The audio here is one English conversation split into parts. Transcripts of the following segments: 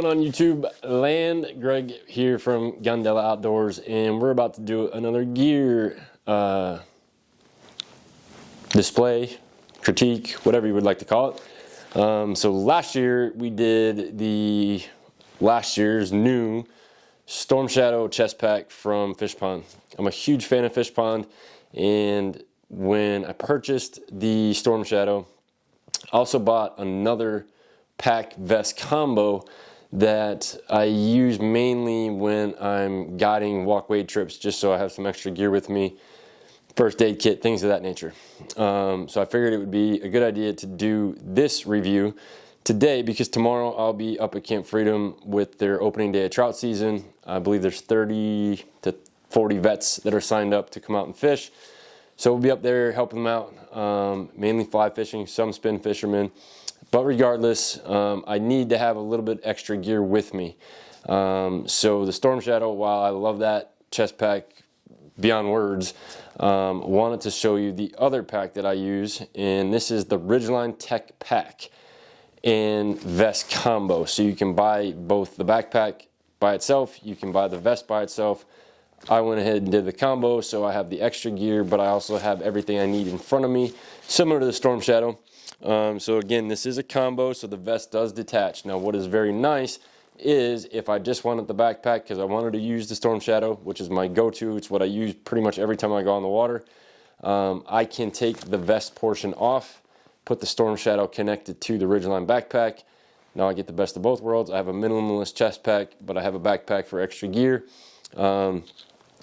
On YouTube land, Greg here from Gondella Outdoors, and we're about to do another gear display, critique, whatever you would like to call it. So last year we did the last year's new Storm Shadow chest pack from Fishpond. I'm a huge fan of Fishpond, and when I purchased the Storm Shadow, I also bought another pack vest combo that I use mainly when I'm guiding walkway trips, just so I have some extra gear with me, first aid kit, things of that nature. So I figured it would be a good idea to do this review today, because tomorrow I'll be up at Camp Freedom with their opening day of trout season. I believe there's 30 to 40 vets that are signed up to come out and fish. So we'll be up there helping them out, mainly fly fishing, some spin fishermen. But regardless, I need to have a little bit extra gear with me. So the Storm Shadow, while I love that chest pack beyond words, wanted to show you the other pack that I use, and this is the Ridgeline Tech Pack and vest combo. So you can buy both the backpack by itself, you can buy the vest by itself. I went ahead and did the combo, so I have the extra gear, but I also have everything I need in front of me, similar to the Storm Shadow. So again, this is a combo, so the vest does detach. Now what is very nice is if I just wanted the backpack, because I wanted to use the Storm Shadow, which is my go-to, it's what I use pretty much every time I go on the water, I can take the vest portion off, put the Storm Shadow connected to the Ridgeline backpack. Now I get the best of both worlds. I have a minimalist chest pack, but I have a backpack for extra gear.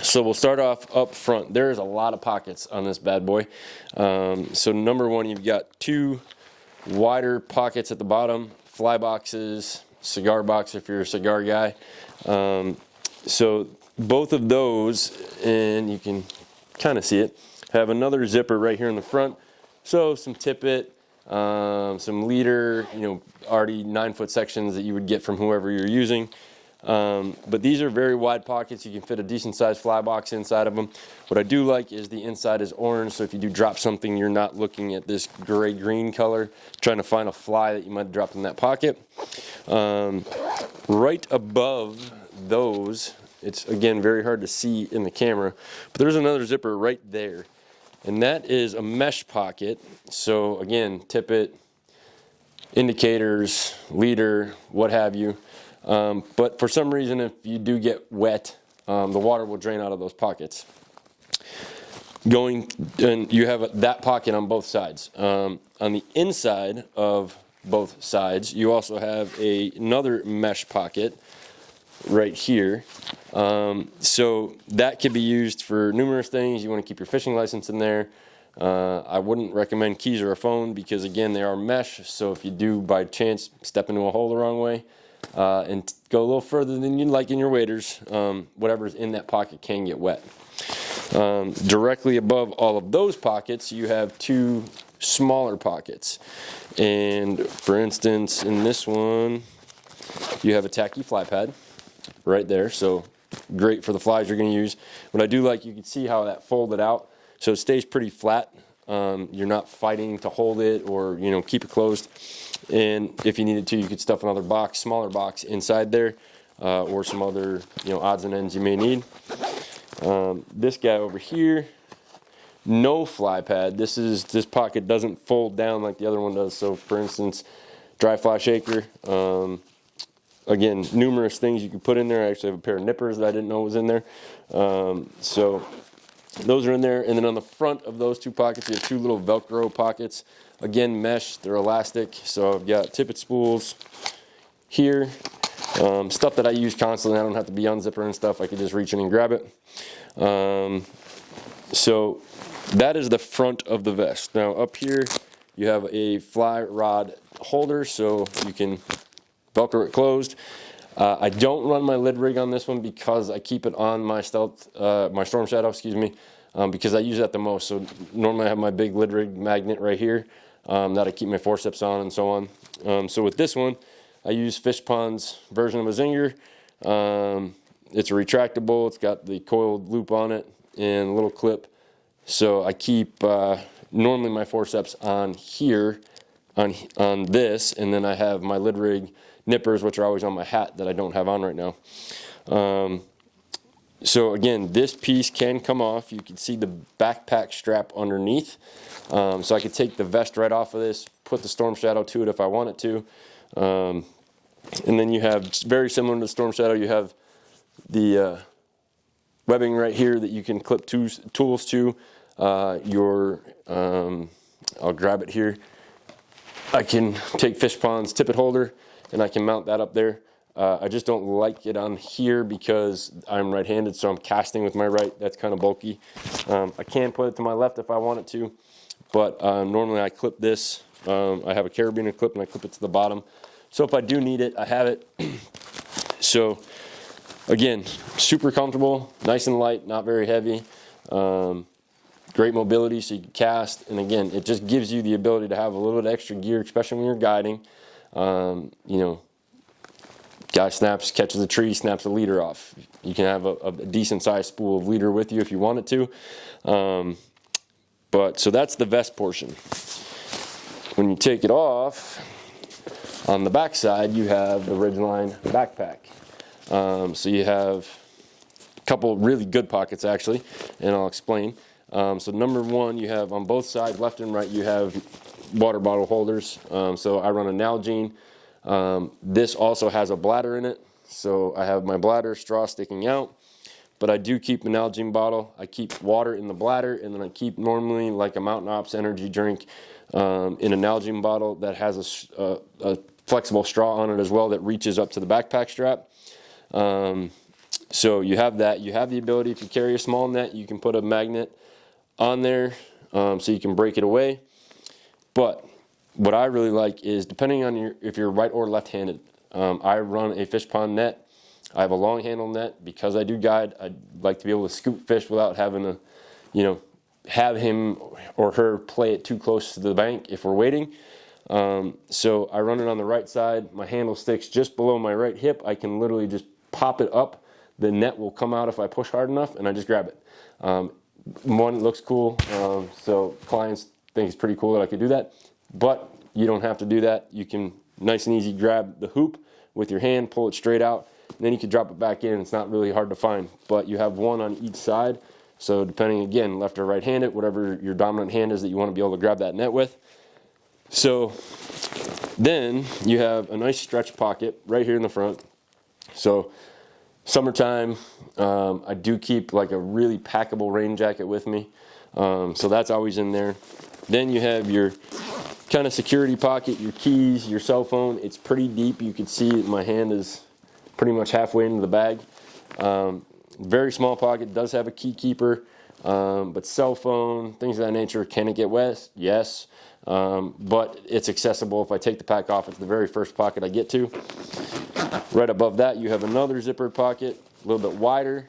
So we'll start off up front. There's a lot of pockets on this bad boy. So number one, you've got two wider pockets at the bottom, fly boxes, cigar box if you're a cigar guy. So both of those, and you can kind of see it, have another zipper right here in the front. So some tippet, some leader, already 9-foot sections that you would get from whoever you're using. But these are very wide pockets. You can fit a decent sized fly box inside of them. What I do like is the inside is orange, so if you do drop something, you're not looking at this gray green color trying to find a fly that you might have dropped in that pocket. Right above those, it's again very hard to see in the camera, but there's another zipper right there, and that is a mesh pocket. So again, tippet, indicators, leader, what have you. But for some reason, if you do get wet, the water will drain out of those pockets. And you have that pocket on both sides. On the inside of both sides, you also have another mesh pocket right here. So that could be used for numerous things. You want to keep your fishing license in there. I wouldn't recommend keys or a phone, because again, they are mesh. So if you do by chance step into a hole the wrong way, and go a little further than you'd like in your waders, whatever's in that pocket can get wet. Directly above all of those pockets, you have two smaller pockets. And for instance, in this one, you have a tacky fly pad right there. So great for the flies you're going to use. What I do like, you can see how that folded out. So it stays pretty flat. You're not fighting to hold it or, keep it closed. And if you needed to, you could stuff another box, smaller box inside there, or some other, odds and ends you may need. This guy over here, no fly pad. This pocket doesn't fold down like the other one does. So for instance, dry fly shaker. Again, numerous things you can put in there. I actually have a pair of nippers that I didn't know was in there. So those are in there. And then on the front of those two pockets, you have two little Velcro pockets. Again, mesh, they're elastic. So I've got tippet spools here. Stuff that I use constantly. I don't have to be unzipper and stuff. I can just reach in and grab it. So that is the front of the vest. Now up here, you have a fly rod holder, so you can Velcro it closed. I don't run my lid rig on this one because I keep it on my my Storm Shadow, excuse me, because I use that the most. So normally I have my big lid rig magnet right here that I keep my forceps on and so on. So with this one, I use Fishpond's version of a Zinger. It's a retractable. It's got the coiled loop on it and a little clip. So I keep normally my forceps on here on this, and then I have my lid rig nippers, which are always on my hat that I don't have on right now. So again, this piece can come off. You can see the backpack strap underneath. So I could take the vest right off of this, put the Storm Shadow to it if I wanted to. And then you have, very similar to the Storm Shadow, you have the webbing right here that you can clip tools to. I'll grab it here. I can take Fishpond's tippet holder and I can mount that up there. I just don't like it on here because I'm right-handed, so I'm casting with my right. That's kind of bulky. I can put it to my left if I wanted to, but normally I clip this. I have a carabiner clip and I clip it to the bottom. So if I do need it, I have it. So again, super comfortable, nice and light, not very heavy. Great mobility, so you can cast. And again, it just gives you the ability to have a little bit of extra gear, especially when you're guiding. You know, guy catches a tree, snaps a leader off. You can have a decent sized spool of leader with you if you wanted to. But so that's the vest portion. When you take it off, on the back side you have the Ridgeline backpack. So you have a couple really good pockets actually, and I'll explain. So number one, you have on both sides, left and right, you have water bottle holders. So I run a Nalgene. This also has a bladder in it, so I have my bladder straw sticking out, but I do keep an Nalgene bottle. I keep water in the bladder, and then I keep normally like a Mountain Ops energy drink in a Nalgene bottle that has a flexible straw on it as well that reaches up to the backpack strap. So you have that. You have the ability, if you carry a small net, you can put a magnet on there so you can break it away. But what I really like is, depending on if you're right or left-handed, I run a Fishpond net. I have a long handle net because I do guide. I'd like to be able to scoop fish without having to, you know, have him or her play it too close to the bank if we're waiting. So I run it on the right side. My handle sticks just below my right hip. I can literally just pop it up. The net will come out if I push hard enough, and I just grab it. One, it looks cool, so clients think it's pretty cool that I could do that. But you don't have to do that. You can nice and easy grab the hoop with your hand, pull it straight out, and then you can drop it back in. It's not really hard to find, but you have one on each side. So depending, again, left or right-handed, whatever your dominant hand is that you want to be able to grab that net with. So then you have a nice stretch pocket right here in the front. So summertime, I do keep like a really packable rain jacket with me. So that's always in there. Then you have your kind of security pocket, your keys, your cell phone. It's pretty deep. You can see my hand is pretty much halfway into the bag. Very small pocket, does have a key keeper, but cell phone, things of that nature. Can it get wet? Yes, but it's accessible. If I take the pack off, it's the very first pocket I get to. Right above that, you have another zippered pocket, a little bit wider,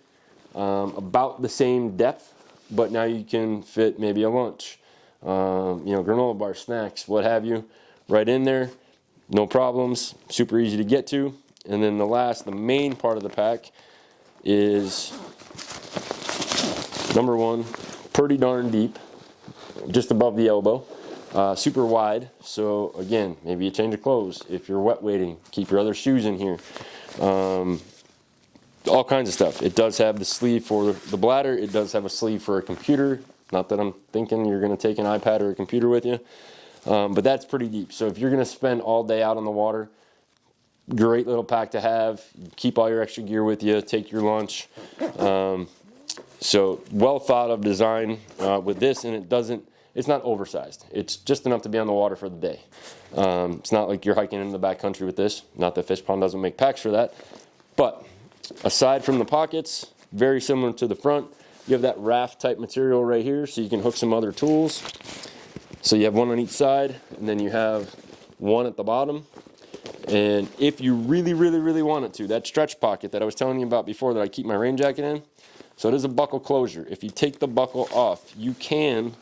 about the same depth, but now you can fit maybe a lunch. You know, granola bar, snacks, what have you, right in there, no problems, super easy to get to. And then the main part of the pack is, number one, pretty darn deep, just above the elbow, super wide. So again, maybe a change of clothes. If you're wet waiting, keep your other shoes in here. All kinds of stuff. It does have the sleeve for the bladder. It does have a sleeve for a computer. Not that I'm thinking you're going to take an iPad or a computer with you, but that's pretty deep. So if you're going to spend all day out on the water, great little pack to have. Keep all your extra gear with you. Take your lunch. So well thought of design with this, and it's not oversized. It's just enough to be on the water for the day. It's not like you're hiking into the backcountry with this. Not that Fishpond doesn't make packs for that, but aside from the pockets, very similar to the front. You have that raft type material right here, so you can hook some other tools. So you have one on each side, and then you have one at the bottom. And if you really, really, really wanted to, that stretch pocket that I was telling you about before that I keep my rain jacket in, so it is a buckle closure. If you take the buckle off, you can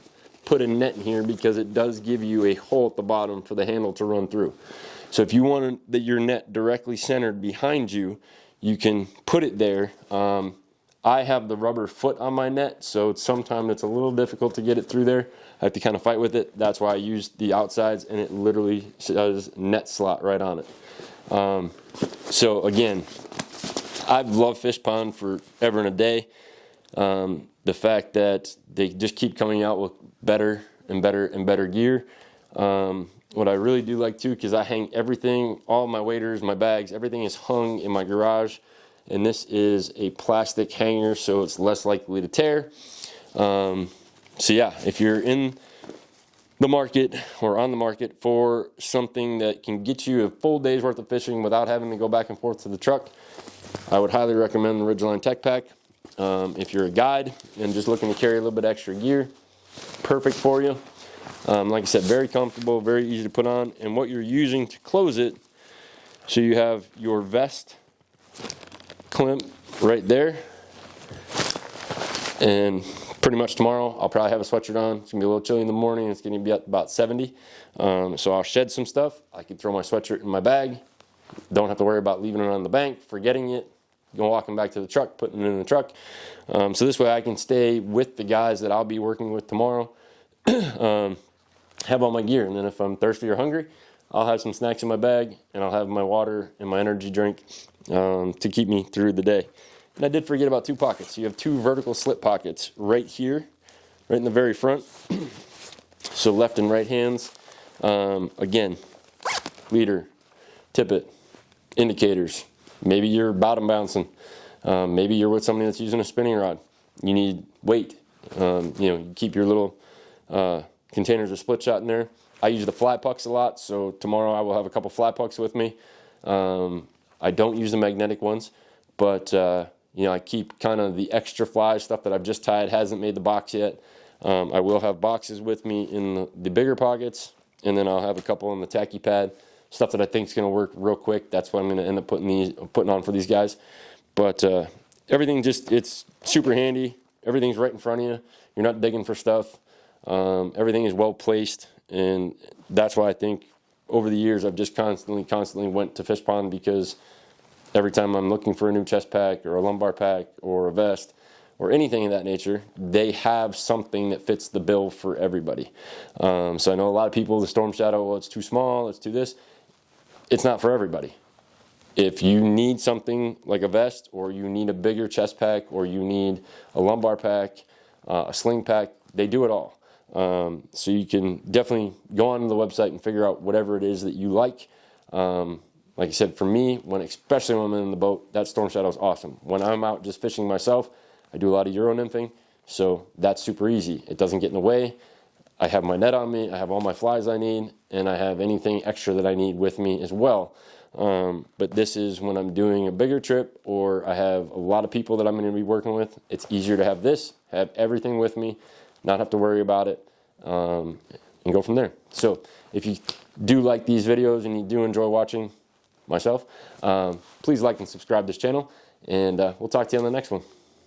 put a net in here because it does give you a hole at the bottom for the handle to run through. So if you want your net directly centered behind you, you can put it there. I have the rubber foot on my net, so sometimes it's a little difficult to get it through there. I have to kind of fight with it. That's why I use the outsides, and it literally says net slot right on it. So again, I've loved Fishpond forever and a day. The fact that they just keep coming out with better and better and better gear. What I really do like too, because I hang everything, all my waders, my bags, everything is hung in my garage, and this is a plastic hanger, so it's less likely to tear. So yeah, if you're in the market or on the market for something that can get you a full day's worth of fishing without having to go back and forth to the truck, I would highly recommend the Ridgeline Tech Pack. If you're a guide and just looking to carry a little bit extra gear, perfect for you. Like I said, very comfortable, very easy to put on, and what you're using to close it, so you have your vest clamp right there, and pretty much tomorrow I'll probably have a sweatshirt on. It's gonna be a little chilly in the morning. It's gonna be at about 70, so I'll shed some stuff. I can throw my sweatshirt in my bag, don't have to worry about leaving it on the bank, forgetting it, walking back to the truck, putting it in the truck. So this way I can stay with the guys that I'll be working with tomorrow, have all my gear, and then if I'm thirsty or hungry, I'll have some snacks in my bag, and I'll have my water and my energy drink to keep me through the day. And I did forget about 2 pockets. You have 2 vertical slip pockets right here, right in the very front. So left and right hands. Again, leader, tippet, indicators. Maybe you're bottom bouncing. Maybe you're with somebody that's using a spinning rod. You need weight. You keep your little containers of split shot in there. I use the fly pucks a lot, so tomorrow I will have a couple fly pucks with me. I don't use the magnetic ones, but I keep kind of the extra fly stuff that I've just tied, hasn't made the box yet. I will have boxes with me in the bigger pockets, and then I'll have a couple on the tacky pad, stuff that I think is going to work real quick. That's what I'm going to end up putting on for these guys. But everything it's super handy. Everything's right in front of you. You're not digging for stuff. Everything is well placed, and that's why I think over the years I've just constantly went to Fishpond, because every time I'm looking for a new chest pack or a lumbar pack or a vest or anything of that nature, they have something that fits the bill for everybody. So I know a lot of people, the Storm Shadow, well, it's too small, it's too this. It's not for everybody. If you need something like a vest, or you need a bigger chest pack, or you need a lumbar pack, a sling pack, they do it all. So you can definitely go onto the website and figure out whatever it is that you like. Like I said, for me, especially when I'm in the boat, that Storm Shadow is awesome. When I'm out just fishing myself, I do a lot of Euro nymphing, so that's super easy. It doesn't get in the way. I have my net on me, I have all my flies I need, and I have anything extra that I need with me as well. But this is when I'm doing a bigger trip, or I have a lot of people that I'm going to be working with. It's easier to have this, have everything with me, not have to worry about it, and go from there. So if you do like these videos and you do enjoy watching myself, please like and subscribe this channel, and we'll talk to you on the next one.